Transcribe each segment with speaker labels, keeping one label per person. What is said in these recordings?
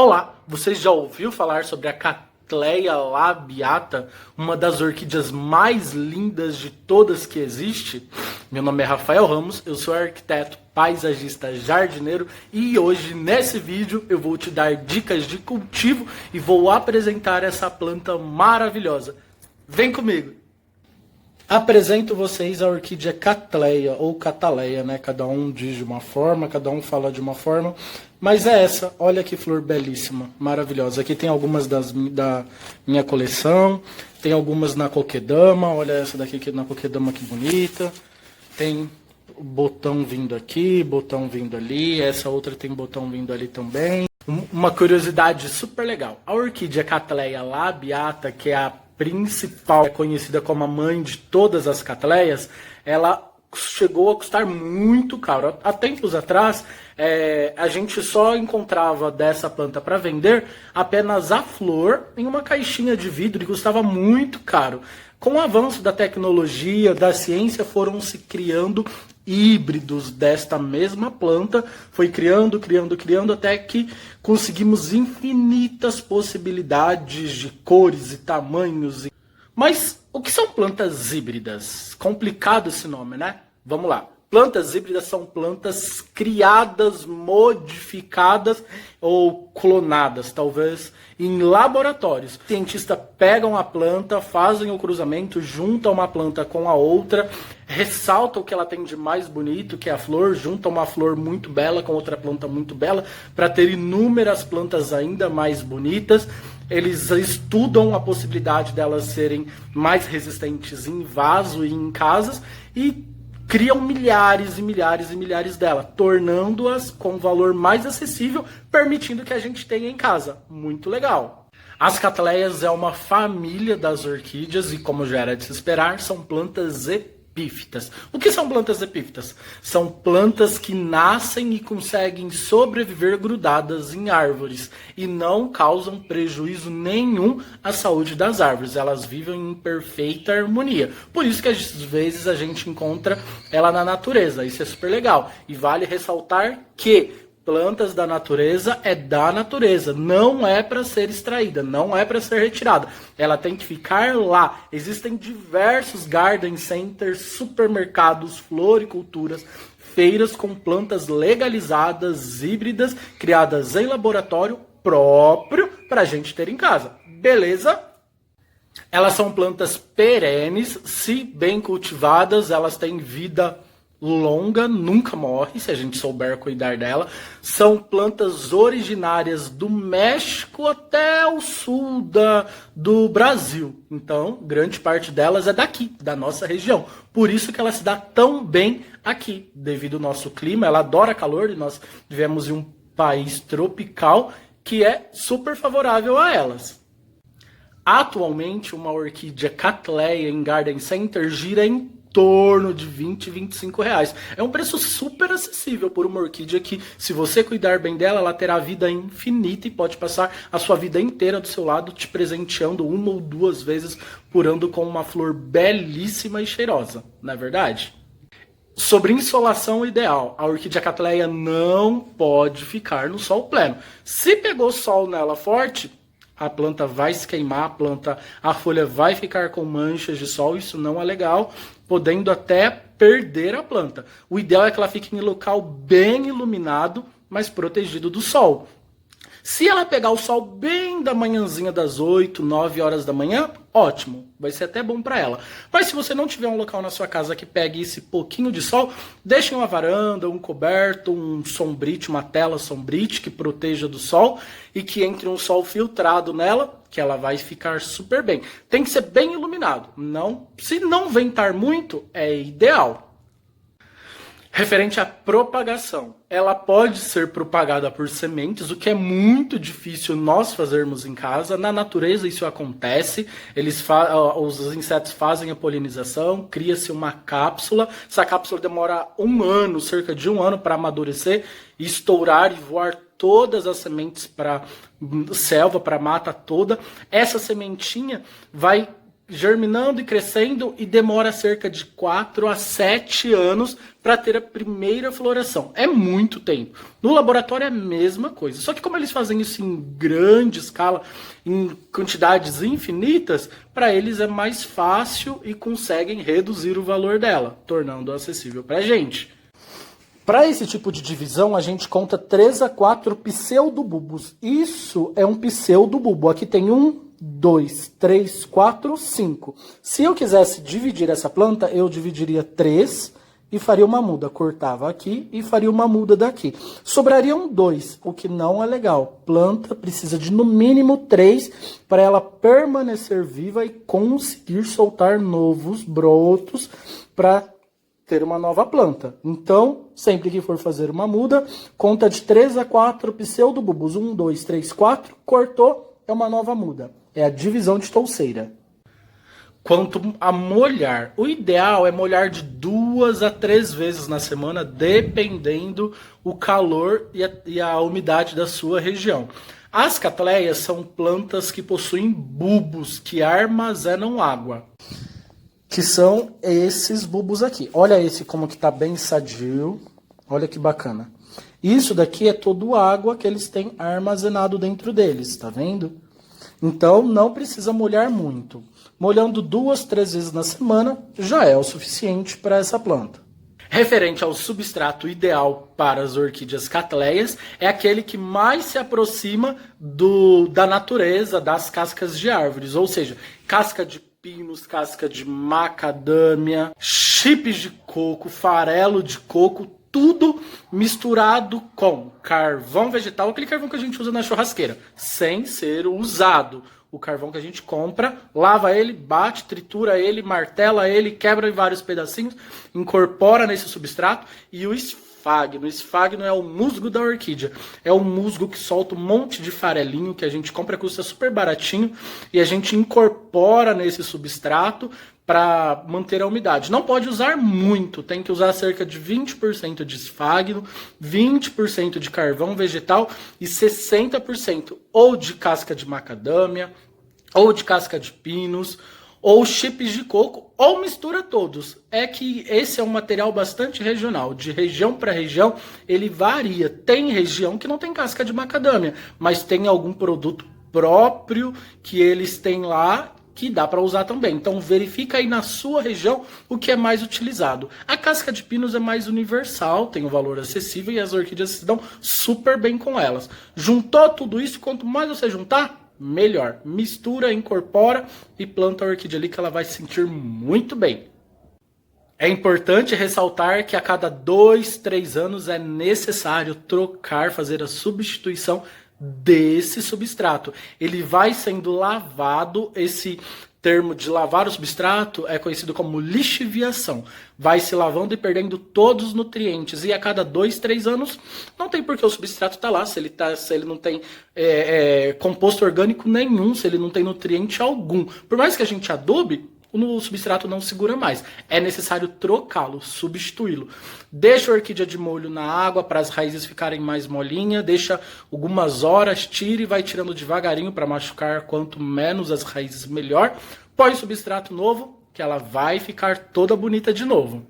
Speaker 1: Olá, vocês já ouviram falar sobre a Cattleya labiata, uma das orquídeas mais lindas de todas que existe? Meu nome é Rafael Ramos, eu sou arquiteto, paisagista, jardineiro e hoje nesse vídeo eu vou te dar dicas de cultivo e vou apresentar essa planta maravilhosa. Vem comigo! Apresento vocês a orquídea Cattleya, ou Cataleia, né? Cada um diz de uma forma, cada um fala de uma forma. Mas é essa, olha que flor belíssima, maravilhosa. Aqui tem algumas da minha coleção, tem algumas na Kokedama, olha essa daqui na Kokedama, que bonita. Tem botão vindo aqui, botão vindo ali, essa outra tem botão vindo ali também. Uma curiosidade super legal, a orquídea Cattleya labiata, que é a principal, é conhecida como a mãe de todas as Cattleyas, ela chegou a custar muito caro. Há tempos atrás, a gente só encontrava dessa planta para vender apenas a flor em uma caixinha de vidro e custava muito caro. Com o avanço da tecnologia, da ciência, foram se criando híbridos desta mesma planta, foi criando, até que conseguimos infinitas possibilidades de cores e tamanhos. Mas o que são plantas híbridas? Complicado esse nome, né? Vamos lá. Plantas híbridas são plantas criadas, modificadas ou clonadas, talvez, em laboratórios. Os cientistas pegam a planta, fazem o cruzamento, juntam uma planta com a outra, ressaltam o que ela tem de mais bonito, que é a flor, juntam uma flor muito bela com outra planta muito bela, para ter inúmeras plantas ainda mais bonitas. Eles estudam a possibilidade delas serem mais resistentes em vaso e em casas e criam milhares e milhares e milhares dela, tornando-as com um valor mais acessível, permitindo que a gente tenha em casa. Muito legal. As Cattleyas é uma família das orquídeas e, como já era de se esperar, são plantas epífitas. O que são plantas epífitas? São plantas que nascem e conseguem sobreviver grudadas em árvores e não causam prejuízo nenhum à saúde das árvores. Elas vivem em perfeita harmonia. Por isso que às vezes a gente encontra ela na natureza. Isso é super legal. E vale ressaltar que plantas da natureza é da natureza, não é para ser extraída, não é para ser retirada. Ela tem que ficar lá. Existem diversos garden centers, supermercados, floriculturas, feiras com plantas legalizadas, híbridas, criadas em laboratório próprio para a gente ter em casa. Beleza? Elas são plantas perenes, se bem cultivadas, elas têm vida longa, nunca morre se a gente souber cuidar dela. São plantas originárias do México até o sul do Brasil. Então, grande parte delas é daqui, da nossa região. Por isso que ela se dá tão bem aqui, devido ao nosso clima. Ela adora calor e nós vivemos em um país tropical que é super favorável a elas. Atualmente, uma orquídea Cattleya em Garden Center gira em torno de 20, 25 reais. É um preço super acessível por uma orquídea que, se você cuidar bem dela, ela terá vida infinita e pode passar a sua vida inteira do seu lado, te presenteando uma ou duas vezes por ano com uma flor belíssima e cheirosa, não é verdade? Sobre insolação ideal, a orquídea Cattleya não pode ficar no sol pleno. Se pegou sol nela forte, a planta vai se queimar, a folha vai ficar com manchas de sol, isso não é legal, podendo até perder a planta. O ideal é que ela fique em local bem iluminado, mas protegido do sol. Se ela pegar o sol bem da manhãzinha das 8, 9 horas da manhã, ótimo, vai ser até bom para ela. Mas se você não tiver um local na sua casa que pegue esse pouquinho de sol, deixe uma varanda, um coberto, um sombrite, uma tela sombrite que proteja do sol e que entre um sol filtrado nela, que ela vai ficar super bem. Tem que ser bem iluminado. Se não ventar muito, é ideal. Referente à propagação, ela pode ser propagada por sementes, o que é muito difícil nós fazermos em casa. Na natureza isso acontece, os insetos fazem a polinização, cria-se uma cápsula. Essa cápsula demora cerca de um ano para amadurecer, estourar e voar todas as sementes para selva, para mata toda. Essa sementinha vai germinando e crescendo e demora cerca de 4 a 7 anos para ter a primeira floração. É muito tempo. No laboratório é a mesma coisa. Só que como eles fazem isso em grande escala, em quantidades infinitas, para eles é mais fácil e conseguem reduzir o valor dela, tornando acessível para a gente. Para esse tipo de divisão, a gente conta 3 a 4 pseudobulbos. Isso é um pseudobulbo. Aqui tem 1, 2, 3, 4, 5. Se eu quisesse dividir essa planta, eu dividiria 3 e faria uma muda. Cortava aqui e faria uma muda daqui. Sobrariam 2, o que não é legal. Planta precisa de no mínimo 3 para ela permanecer viva e conseguir soltar novos brotos para ter uma nova planta. Então, sempre que for fazer uma muda, conta de 3 a 4 pseudobulbos. 1, 2, 3, 4, cortou, é uma nova muda. É a divisão de touceira. Quanto a molhar, o ideal é molhar de 2 a 3 vezes na semana, dependendo o calor e a umidade da sua região. As catleias são plantas que possuem bulbos que armazenam água, que são esses bulbos aqui. Olha esse como que tá bem sadio. Olha que bacana. Isso daqui é todo água que eles têm armazenado dentro deles, tá vendo? Então não precisa molhar muito. Molhando 2, 3 vezes na semana já é o suficiente para essa planta. Referente ao substrato ideal para as orquídeas catleias, é aquele que mais se aproxima da natureza das cascas de árvores, ou seja, casca de pinos, casca de macadâmia, chips de coco, farelo de coco, tudo misturado com carvão vegetal, aquele carvão que a gente usa na churrasqueira, sem ser usado. O carvão que a gente compra, lava ele, bate, tritura ele, martela ele, quebra em vários pedacinhos, incorpora nesse substrato e o esfagno. O esfagno é o musgo da orquídea. É o musgo que solta um monte de farelinho que a gente compra, custa super baratinho, e a gente incorpora nesse substrato para manter a umidade. Não pode usar muito, tem que usar cerca de 20% de esfagno, 20% de carvão vegetal e 60% ou de casca de macadâmia, ou de casca de pinos, ou chips de coco, ou mistura todos. É que esse é um material bastante regional, de região para região ele varia. Tem região que não tem casca de macadâmia, mas tem algum produto próprio que eles têm lá que dá para usar também. Então verifica aí na sua região o que é mais utilizado. A casca de pinos é mais universal, tem um valor acessível e as orquídeas se dão super bem com elas. Juntou tudo isso, quanto mais você juntar, melhor. Mistura, incorpora e planta a orquídea ali que ela vai se sentir muito bem. É importante ressaltar que a cada 2, 3 anos é necessário trocar, fazer a substituição desse substrato. Ele vai sendo lavado, esse termo de lavar o substrato é conhecido como lixiviação. Vai se lavando e perdendo todos os nutrientes. E a cada 2, 3 anos, não tem por que o substrato estar lá, se ele não tem composto orgânico nenhum, se ele não tem nutriente algum. Por mais que a gente adobe, o substrato não segura mais. É necessário trocá-lo, substituí-lo. Deixa a orquídea de molho na água para as raízes ficarem mais molinhas. Deixa algumas horas, tira e vai tirando devagarinho para machucar. Quanto menos as raízes, melhor. Põe substrato novo, que ela vai ficar toda bonita de novo.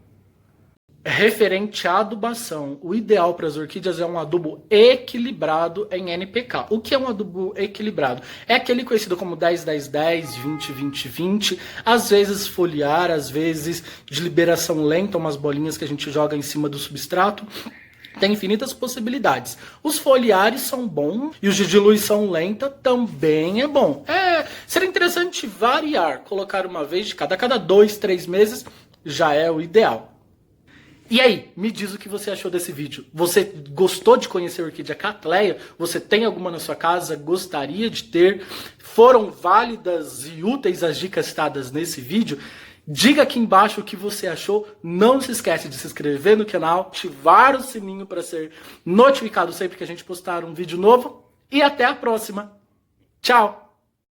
Speaker 1: Referente à adubação, o ideal para as orquídeas é um adubo equilibrado em NPK. O que é um adubo equilibrado? É aquele conhecido como 10-10-10, 20-20-20, às vezes foliar, às vezes de liberação lenta, umas bolinhas que a gente joga em cima do substrato. Tem infinitas possibilidades. Os foliares são bons e os de diluição lenta também é bom. Seria interessante variar, colocar uma vez de cada 2, 3 meses já é o ideal. E aí, me diz o que você achou desse vídeo. Você gostou de conhecer a orquídea Cattleya? Você tem alguma na sua casa? Gostaria de ter? Foram válidas e úteis as dicas dadas nesse vídeo? Diga aqui embaixo o que você achou. Não se esquece de se inscrever no canal, ativar o sininho para ser notificado sempre que a gente postar um vídeo novo. E até a próxima. Tchau!